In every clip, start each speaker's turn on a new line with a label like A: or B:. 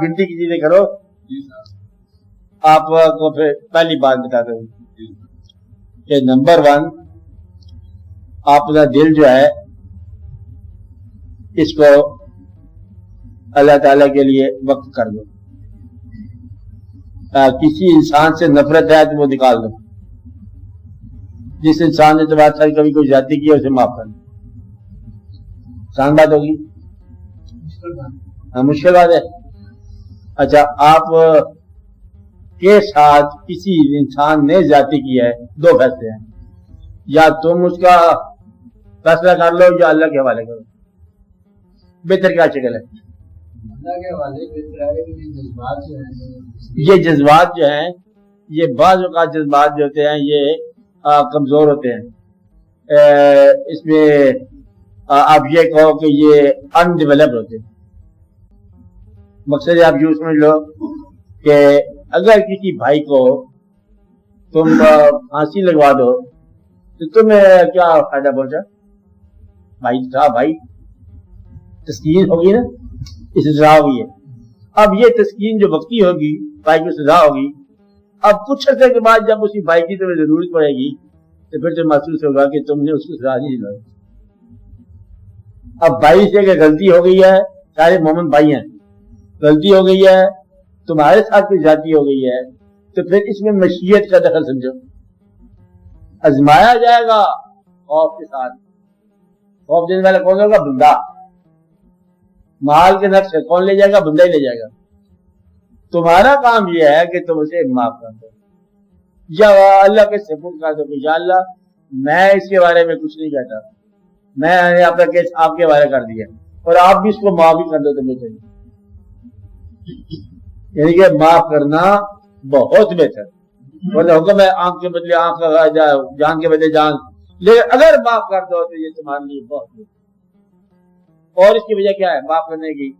A: گنتی کی چیزیں کرو. آپ کو پھر پہلی بات بتاتا ہوں کہ نمبر 1 آپ کا دل جو ہے اس کو اللہ تعالیٰ کے لیے وقف کر دو. کسی انسان سے نفرت ہے تو وہ نکال دو. جس انسان نے تمہارے ساتھ کبھی کوئی زیادتی کی ہے اسے معاف کر دو. آسان بات ہوگی؟ مشکل بات ہے. اچھا آپ کے ساتھ کسی انسان نے زیادتی کی ہے, 2 فیصلے ہیں, یا تم اس کا فیصلہ کر لو یا اللہ کے حوالے کرو. بہتر کیا شکل ہے؟
B: اللہ کے حوالے بہتر ہے.
A: یہ جذبات جو ہیں یہ بعض اوقات جذبات جو ہوتے ہیں یہ کمزور ہوتے ہیں. اس میں آپ یہ کہو کہ یہ ان ڈیولپڈ ہوتے ہیں. مقصد آپ یوں سمجھ لو کہ اگر کسی بھائی کو تم پھانسی لگوا دو تو تمہیں کیا فائدہ پہنچا؟ بھائی تھا, بھائی تسکین ہوگی نا, اس سزا ہوگی ہے. اب یہ تسکین جو وقتی ہوگی, بھائی کو سزا ہوگی, اب کچھ عرصے کے بعد جب اسی بھائی کی تمہیں ضرورت پڑے گی تو پھر تو محسوس ہوگا کہ تم نے اس کو سزا نہیں دلائی. اب بھائی سے کہ غلطی ہو گئی ہے, سارے مومن بھائی ہیں, غلطی ہو گئی ہے, تمہارے ساتھ کوئی زیادتی ہو گئی ہے, تو پھر اس میں مشیت کا دخل سمجھو. آزمایا جائے گا خوف کے ساتھ. خوف دینے والا کون ہوگا؟ بندہ. مال کے نفس سے کون لے جائے گا؟ بندہ ہی لے جائے گا. تمہارا کام یہ ہے کہ تم اسے معاف کر دو یا اللہ کے سپرد کر دو کہ یا اللہ میں اس کے بارے میں کچھ نہیں کہتا, میں نے اپنا کیس آپ کے حوالے کر دیا اور آپ بھی اس کو معاف بھی کر دو. تمہیں چاہیے یعنی کہ معاف کرنا بہت بہتر. حکم ہے آنکھ کے بدلے آنکھ, جان کے بدلے جان, لیکن اگر معاف کر دو تو یہ تمہارے لیے بہت بہتر. اور اس کی وجہ کیا ہے معاف کرنے کی؟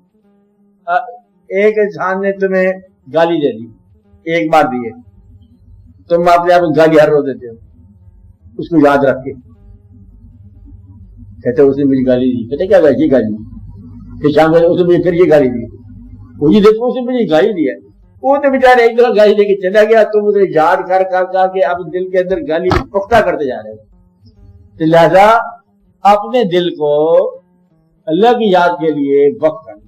A: ایک انسان نے تمہیں گالی دے دی, ایک بار دی ہے, تم اپنے آپ کو گالی ہر روز دیتے ہو, اس کو یاد رکھ کے کہتے اس نے مجھے گالی دی, کہتے کیا یہ گالی, پھر شام کو اس نے مجھے پھر یہ گالی دی, وہی دیکھو اس نے مجھے گالی دیا, وہ تو بیچارے ایک دفعہ گالی دے کے چلا گیا, تم اسے یاد کر کر کے اب دل کے اندر گالی پختہ کرتے جا رہے ہو. تو لہذا اپنے دل کو اللہ کی یاد کے لیے وقف کرنا.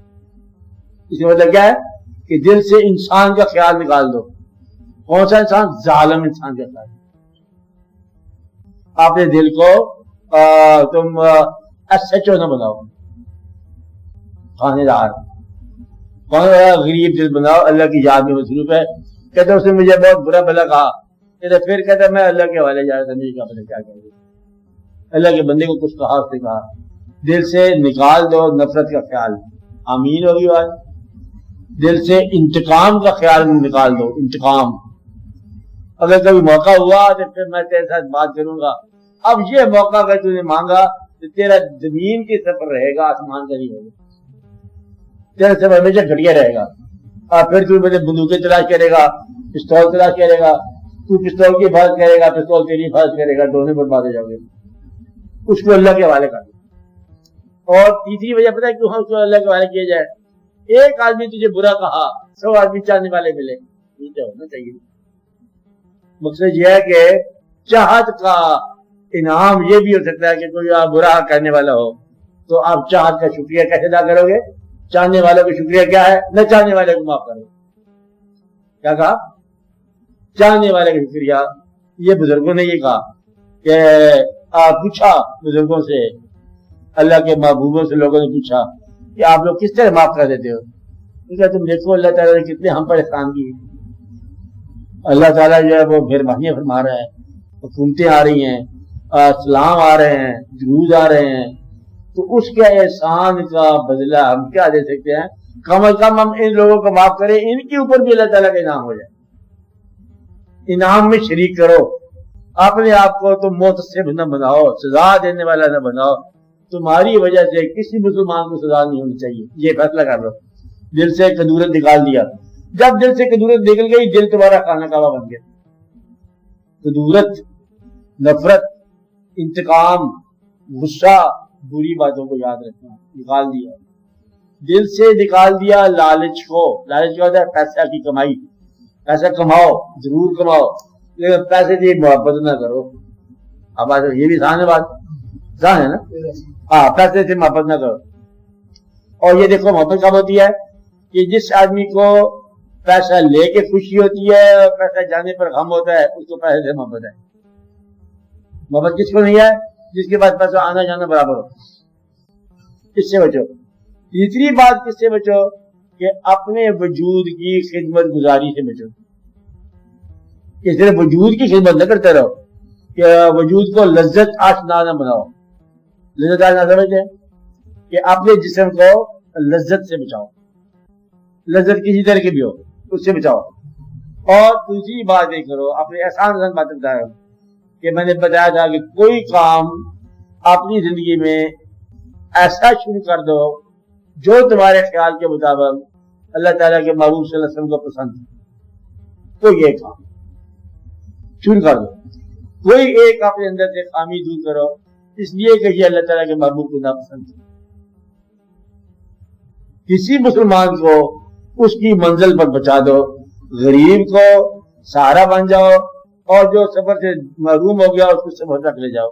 A: اس کا مطلب کیا ہے کہ دل سے انسان کا خیال نکال دو. کون سا انسان؟ ظالم انسان کا خیال. اپنے دل کو تم ایس ایچ او نہ بناؤ, خانے دار, غریب دل بناؤ, اللہ کی یاد میں مصروف ہے. کہتے اس نے مجھے بہت برا بھلا کہا, کہتے پھر کہتا میں اللہ کے حوالے جا رہا تھا, مجھے کیا پتا کیا کہہ گا. اللہ کے بندے کو کچھ کہا, اس نے کہا, دل سے نکال دو نفرت کا خیال. آمین ہوگی بات. دل سے انتقام کا خیال نکال دو. انتقام اگر کبھی موقع ہوا تو پھر میں تیرے ساتھ بات کروں گا. اب یہ موقع اگر تو نے مانگا تو تیرا زمین کی سفر رہے گا, آسمان کا نہیں ہوگا. تیرا سفر ہمیشہ گھٹیا رہے گا. پھر تو مجھے بندوقیں تلاش کرے گا, پستول تلاش کرے گا, تو پستول کی حفاظت کرے گا, پستول تیری حفاظت کرے گا, دونوں برباد ہو جاؤ گے. اس کو اللہ کے حوالے کر دو. اور تیسری وجہ پتہ ہے کیوں ہم اس کو اللہ کے حوالے کیا جائے؟ ایک آدمی تجھے برا کہا, 100 آدمی چاہنے والے ملے, یہ ہونا چاہیے. مقصد یہ ہے کہ چاہت کا انعام یہ بھی ہو سکتا ہے کہ کوئی آپ برا کہنے والا ہو تو آپ چاہت کا شکریہ کیسے ادا کرو گے؟ چاہنے والوں کا شکریہ کیا ہے؟ نہ چاہنے والے کو معاف کرو. کیا کہا؟ چاہنے والے کا شکریہ. یہ بزرگوں نے یہ کہا کہ آپ پوچھا بزرگوں سے, اللہ کے محبوبوں سے لوگوں نے پوچھا کہ آپ لوگ کس طرح معاف کر دیتے ہو؟ کیونکہ تم دیکھو اللہ تعالیٰ نے کتنے ہم پر احسان کی. اللہ تعالیٰ جو ہے وہ مہربانیاں فرما رہا ہے, حکومتیں آ رہی ہیں, اسلام آ رہے ہیں, درود آ رہے ہیں, تو اس کے احسان کا بدلہ ہم کیا دے سکتے ہیں؟ کم از کم ہم ان لوگوں کو معاف کریں, ان کے اوپر بھی اللہ تعالیٰ کا انعام ہو جائے. انعام میں شریک کرو. اپنے آپ کو تم متصف نہ بناؤ, سزا دینے والا نہ بناؤ. تمہاری وجہ سے کسی مسلمان کو سزا نہیں ہونی چاہیے, یہ فیصلہ کر لو. دل سے کدورت نکال دیا. جب دل سے کدورت نکل گئی, دل تمہارا خانہ کعبہ بن گیا. کدورت, نفرت, انتقام, غصہ, بری باتوں کو یاد رکھنا نکال دیا. دل سے نکال دیا لالچ کو. لالچ کیا ہوتا ہے؟ پیسہ کی کمائی. پیسہ کماؤ، ضرور کماؤ، لیکن پیسے کی محبت نہ کرو. اب یہ بھی آسان ہے، بات آسان ہے نا. ہاں، پیسے سے محبت نہ کرو. اور یہ دیکھو محبت کب ہوتی ہے کہ جس آدمی کو پیسہ لے کے خوشی ہوتی ہے اور پیسہ جانے پر غم ہوتا ہے، اس کو پیسے سے محبت ہے. محبت کس کو نہیں ہے؟ جس کے پاس پیسہ آنا جانا برابر ہو. اس سے بچو. تیسری بات کس سے بچو؟ کہ اپنے وجود کی خدمت گزاری سے بچو. کہ صرف وجود کی خدمت نہ کرتے رہو، کہ وجود کو لذت آشنا نہ بناؤ. لذت آشنا سمجھتے ہیں کہ اپنے جسم کو لذت سے بچاؤ. لذت کسی طرح کی بھی ہو، اس سے بچاؤ. اور دوسری بات یہ کرو، اپنے آسان بات بتایا کہ میں نے بتایا تھا کہ کوئی کام اپنی زندگی میں ایسا شروع کر دو جو تمہارے خیال کے مطابق اللہ تعالیٰ کے محبوب صلی اللہ علیہ وسلم کو پسند ہے. کوئی ایک کام شروع کر دو، کوئی ایک اپنے اندر سے خامی دور کرو، اس لیے کہ یہ اللہ تعالیٰ کے محبوب کو ناپسند ہے. کسی مسلمان کو اس کی منزل پر بچا دو، غریب کو سہارا بن جاؤ، اور جو سفر سے محروم ہو گیا اس کو سفر تک لے جاؤ.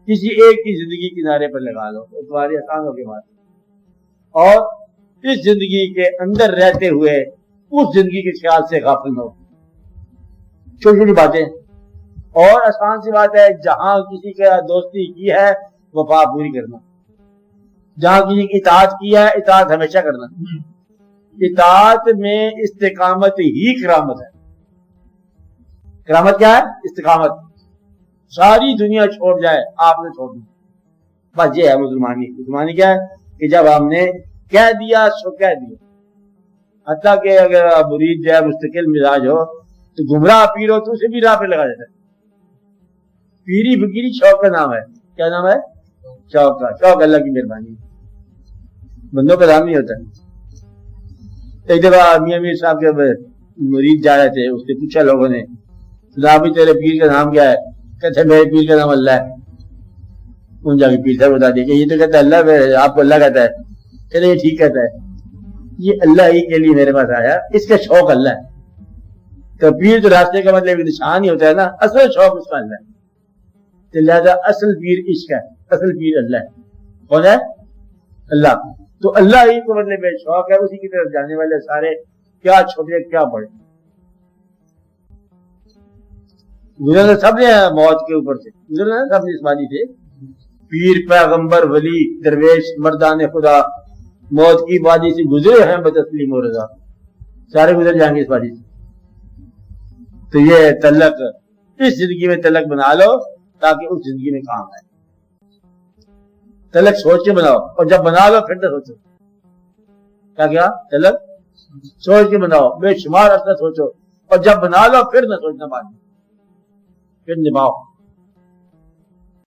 A: کسی ایک کی زندگی کنارے پر لگا دو، تو تمہاری آسان ہوگی بات. اور اس زندگی کے اندر رہتے ہوئے اس زندگی کے خیال سے غافل ہو. چھوٹی چھوٹی باتیں اور آسان سی بات ہے. جہاں کسی کا دوستی کی ہے وفا پوری کرنا، جہاں کسی کی اطاعت کی ہے اطاعت ہمیشہ کرنا. اطاعت میں استقامت ہی کرامت ہے. کرامت کیا ہے؟ استقامت. ساری دنیا چھوڑ جائے، آپ نے چھوڑ دیا. بس یہ ہے مسلمانی. مسلمانی کیا ہے کہ جب ہم نے کہہ دیا سو کہہ دیا. حتیٰ کہ اگر مرید جو ہے مستقل مزاج ہو تو گمراہ پیر ہو تو اسے بھی راہ پہ لگا دیتا ہے. پیری فقیری شوق کا نام ہے. کیا نام ہے؟ شوق کا. شوق اللہ کی مہربانی، بندوں کا نام نہیں ہوتا. ایک دفعہ میاں میر صاحب کے مرید جا رہے تھے، اس سے پوچھا لوگوں نے بھی تیرے پیر کا نام کیا ہے؟ کہتے میرے پیر کا نام اللہ ہے. ان جا کے پیر صاحب بتا دیا کہ یہ تو کہتا ہے اللہ ہے، آپ کو اللہ کہتا ہے. چلے یہ ٹھیک کہتا ہے، یہ اللہ ہی کے لیے میرے پاس آیا، اس کا شوق اللہ ہے. تو پیر تو راستے کا مطلب نشان ہی ہوتا ہے نا، اصل شوق اس کا اللہ ہے. تو لہٰذا اصل پیر عشق ہے، اصل پیر اللہ ہے. کون ہے؟ اللہ. تو اللہ ہی کو مطلب شوق ہے، اسی کی طرف جانے والے سارے کیا چھوٹے کیا بڑے گزرنا سب نے موت کے اوپر سے گزرنا سب نے اس بانی سے. پیر، پیغمبر، ولی، درویش، مردان خدا موت کی وادی سے گزرے ہیں بتسلیم و رضا. سارے گزر جائیں گے اس وادی سے. تو یہ تلق اس زندگی میں تلق بنا لو تاکہ اس زندگی میں کام آئے. تلق سوچ کے بناؤ، اور جب بنا لو پھر نہ سوچو. کیا تلق سوچ کے بناؤ، بے شمار اپنا سوچو، اور جب بنا لو پھر نہ سوچنا، بعد میں پھر نبھاؤ.